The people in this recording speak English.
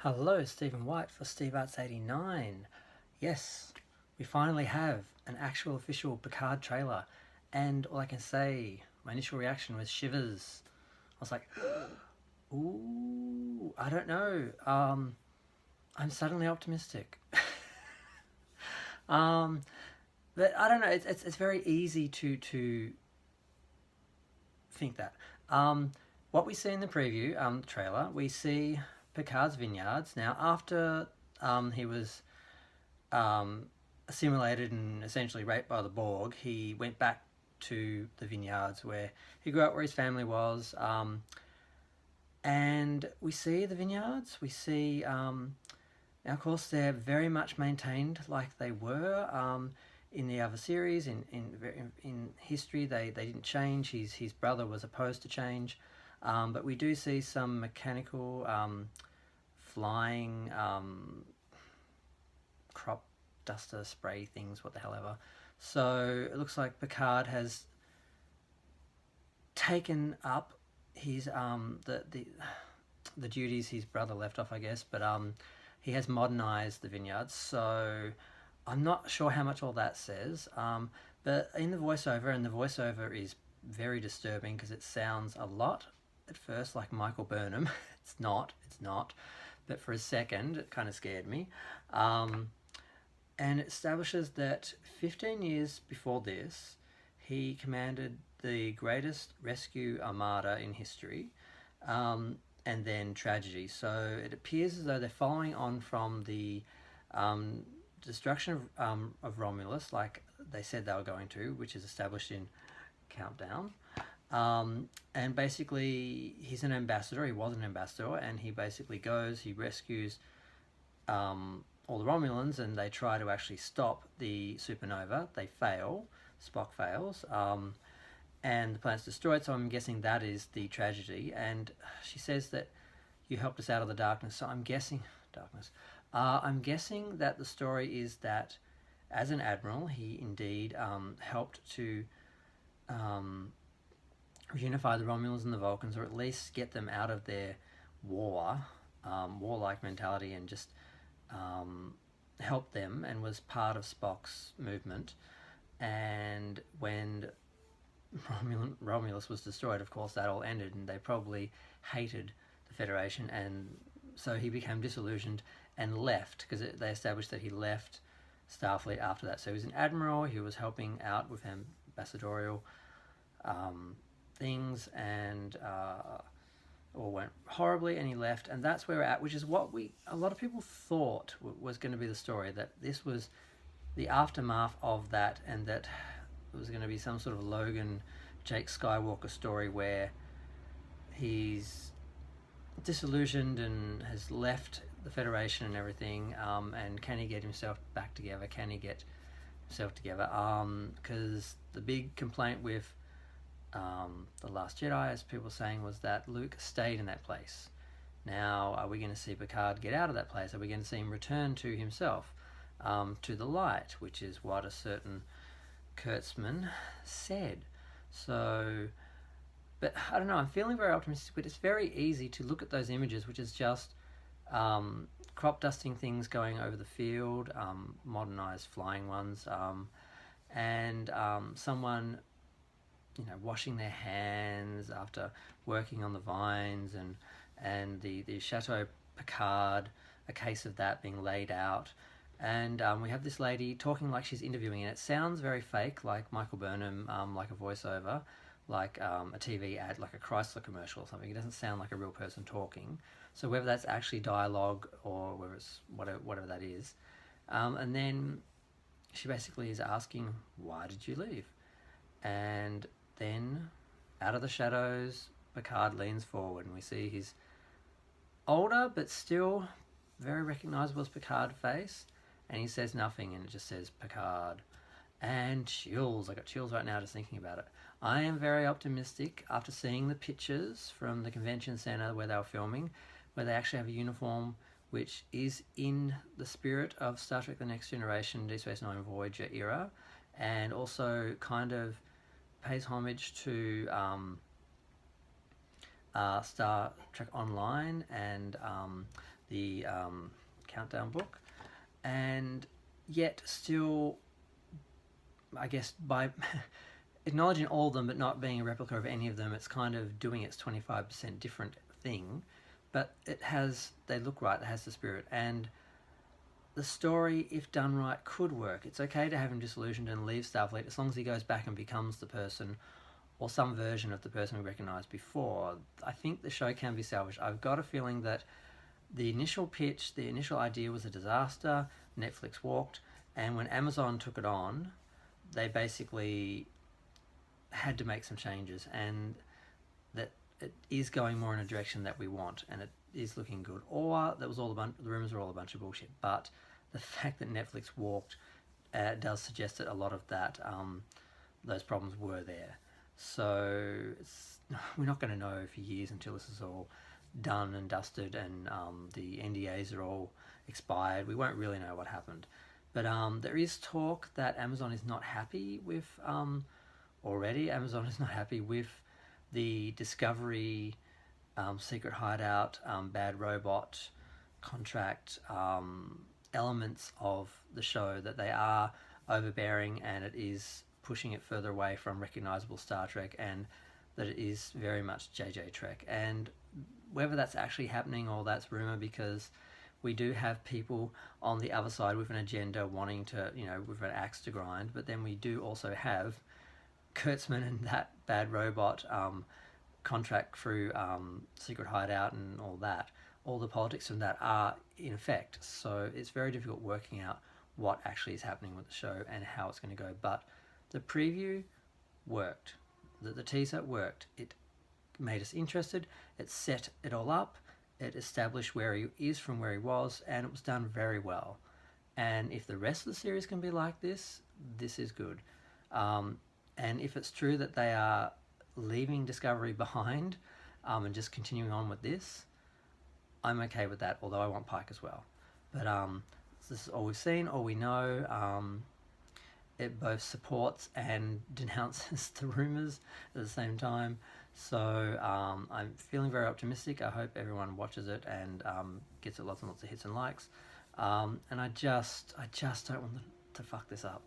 Hello, Stephen White for SteveArts89. Yes, we finally have an actual official Picard trailer, and all I can say, my initial reaction was shivers. I was like, ooh, I don't know. I'm suddenly optimistic. um, but I don't know. It's very easy to think that. What we see in the preview, the trailer, we see Picard's vineyards. Now, after he was assimilated and essentially raped by the Borg, he went back to the vineyards where he grew up, where his family was. And we see the vineyards. We see, now, of course, they're very much maintained like they were in the other series. In history, they didn't change. His brother was opposed to change. But we do see some mechanical flying crop duster spray things, what the hell ever. So it looks like Picard has taken up his the duties his brother left off, I guess, but he has modernized the vineyards. So I'm not sure how much all that says, but in the voiceover, and the voiceover is very disturbing because it sounds a lot at first like Michael Burnham. It's not, but for a second it kind of scared me. And it establishes that 15 years before this, he commanded the greatest rescue armada in history, and then tragedy. So it appears as though they're following on from the destruction of Romulus, like they said they were going to, which is established in Countdown. And basically, he's an ambassador. He was an ambassador, and he basically goes, he rescues all the Romulans, and they try to actually stop the supernova. They fail. Spock fails. And the planet's destroyed, so I'm guessing that is the tragedy. And she says that you helped us out of the darkness, so I'm guessing I'm guessing that the story is that as an admiral, he indeed helped to reunify the Romulans and the Vulcans, or at least get them out of their warlike mentality, and just helped them, and was part of Spock's movement. And when Romulus was destroyed, of course, that all ended, and they probably hated the Federation, and so he became disillusioned and left, because they established that he left Starfleet after that. So he was an admiral, he was helping out with ambassadorial things, and all went horribly, and he left, and that's where we're at, which is what a lot of people thought was going to be the story, that this was the aftermath of that, and that it was going to be some sort of Logan, Jake Skywalker story where he's disillusioned and has left the Federation and everything, and can he get himself back together? Can he get himself together? Because the big complaint with The Last Jedi, as people were saying, was that Luke stayed in that place. Now, are we going to see Picard get out of that place? Are we going to see him return to himself, to the light, which is what a certain Kurtzman said. So, but I don't know, I'm feeling very optimistic, but it's very easy to look at those images, which is just crop dusting things going over the field, modernized flying ones, and someone, washing their hands after working on the vines, and the Chateau Picard, a case of that being laid out. And we have this lady talking like she's interviewing, and it sounds very fake, like Michael Burnham, like a voiceover, like a TV ad, like a Chrysler commercial or something. It doesn't sound like a real person talking. So whether that's actually dialogue or whether it's whatever that is. And then she basically is asking, why did you leave? And then out of the shadows, Picard leans forward, and we see his older but still very recognizable as Picard face. And he says nothing, and it just says Picard. And chills. I got chills right now just thinking about it. I am very optimistic after seeing the pictures from the convention center where they were filming, where they actually have a uniform which is in the spirit of Star Trek The Next Generation, Deep Space Nine, Voyager era, and also kind of pays homage to Star Trek Online, and the countdown book, and yet still, I guess, by acknowledging all of them but not being a replica of any of them, it's kind of doing its 25% different thing, but they look right, it has the spirit, and the story, if done right, could work. It's okay to have him disillusioned and leave Starfleet as long as he goes back and becomes the person or some version of the person we recognised before. I think the show can be salvaged. I've got a feeling that the initial pitch, the initial idea was a disaster. Netflix walked, and when Amazon took it on, they basically had to make some changes, and that it is going more in a direction that we want, and it is looking good. Or that was all the rumors were all a bunch of bullshit. But the fact that Netflix walked does suggest that a lot of that those problems were there. So we're not going to know for years until this is all done and dusted and the NDAs are all expired. We won't really know what happened. But there is talk that Amazon is not happy with already. Amazon is not happy with the Discovery secret hideout, bad robot contract elements of the show, that they are overbearing and it is pushing it further away from recognisable Star Trek, and that it is very much JJ Trek. And whether that's actually happening or that's rumour, because we do have people on the other side with an agenda wanting to, with an axe to grind, but then we do also have Kurtzman and that bad robot contract through secret hideout and all that. All the politics from that are in effect. So it's very difficult working out what actually is happening with the show and how it's going to go. But the preview worked. The teaser worked. It made us interested. It set it all up. It established where he is from where he was, and it was done very well. And if the rest of the series can be like this, this is good. And if it's true that they are leaving Discovery behind and just continuing on with this, I'm okay with that, although I want Pike as well. But this is all we've seen, all we know. It both supports and denounces the rumours at the same time. So I'm feeling very optimistic. I hope everyone watches it and gets it lots and lots of hits and likes. And I just don't want to fuck this up.